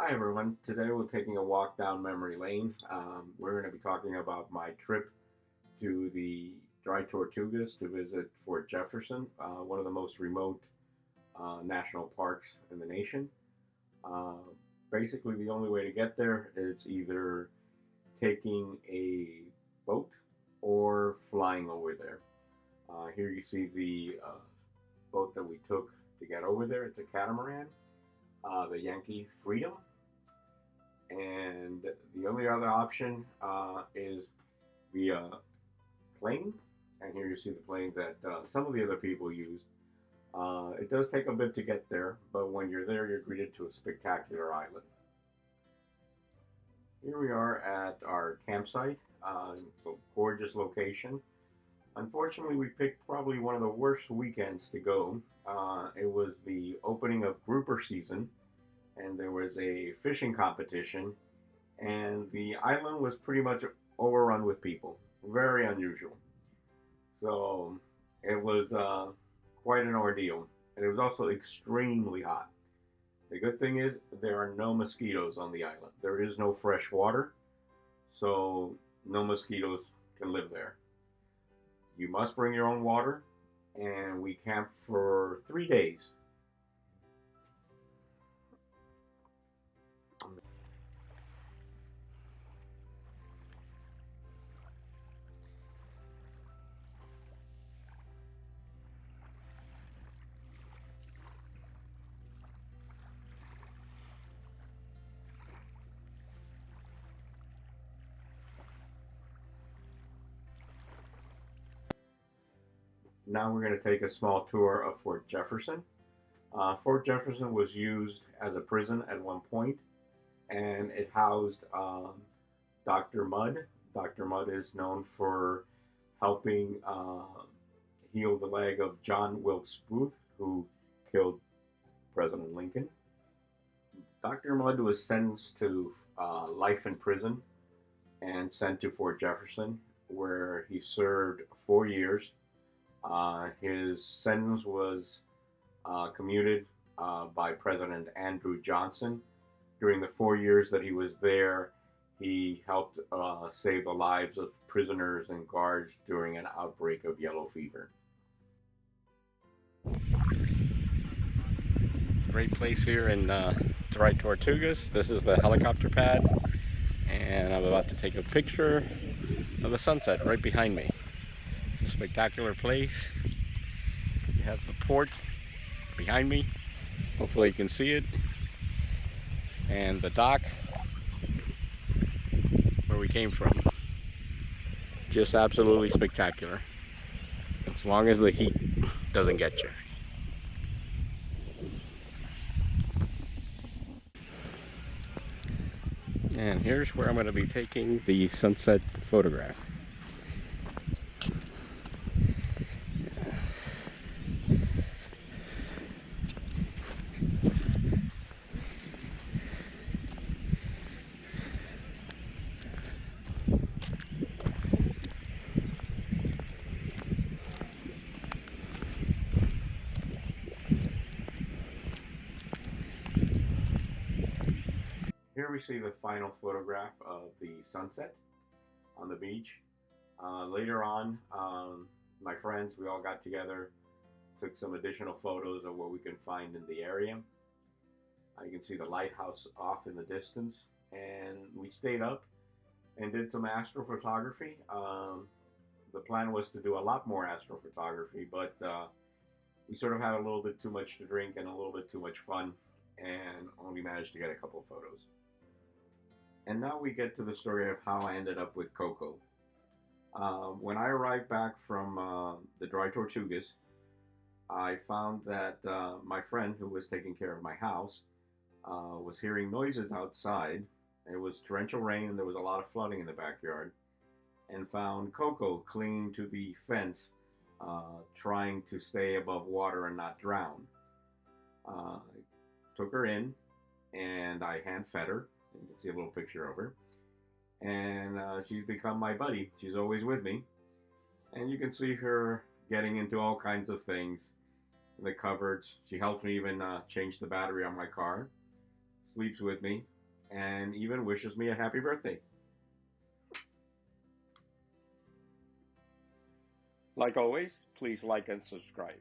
Hi everyone. Today we're taking a walk down memory lane. We're going to be talking about my trip to the Dry Tortugas to visit Fort Jefferson, one of the most remote national parks in the nation. Uh, Basically, the only way to get there is either taking a boat or flying over there. Here you see the boat that we took to get over there. It's a catamaran, the Yankee Freedom. And the only other option is via plane. And here you see the plane that some of the other people use. It does take a bit to get there, but when you're there, you're greeted to a spectacular island. Here we are at our campsite. It's a gorgeous location. Unfortunately, we picked probably one of the worst weekends to go. It was the opening of grouper season, and there was a fishing competition, and the island was pretty much overrun with people. Very unusual. So it was quite an ordeal, and it was also extremely hot. The good thing is there are no mosquitoes on the island. There is no fresh water, so no mosquitoes can live there. You must bring your own water, and we camped for 3 days. Now we're going to take a small tour of Fort Jefferson. Fort Jefferson was used as a prison at one point, and it housed Dr. Mudd. Dr. Mudd is known for helping heal the leg of John Wilkes Booth, who killed President Lincoln. Dr. Mudd was sentenced to life in prison and sent to Fort Jefferson, where he served 4 years. His sentence was commuted by President Andrew Johnson. During the 4 years that he was there, he helped save the lives of prisoners and guards during an outbreak of yellow fever. Great place here in Dry Tortugas. This is the helicopter pad, and I'm about to take a picture of the sunset right behind me. It's a spectacular place. You have the port behind me. Hopefully you can see it. And the dock where we came from. Just absolutely spectacular. As long as the heat doesn't get you. And here's where I'm going to be taking the sunset photograph. Here we see the final photograph of the sunset on the beach. Later on, my friends, we all got together, took some additional photos of what we can find in the area. You can see the lighthouse off in the distance, and we stayed up and did some astrophotography. The plan was to do a lot more astrophotography, but we sort of had a little bit too much to drink and a little bit too much fun, and only managed to get a couple of photos. And now we get to the story of how I ended up with Coco. When I arrived back from the Dry Tortugas, I found that my friend who was taking care of my house was hearing noises outside. It was torrential rain and there was a lot of flooding in the backyard, and found Coco clinging to the fence, trying to stay above water and not drown. I took her in and I hand fed her. You can see a little picture of her. And she's become my buddy. She's always with me. And you can see her getting into all kinds of things in the cupboards. She helped me even change the battery on my car. sleeps with me, and even wishes me a happy birthday. Like always, please like and subscribe.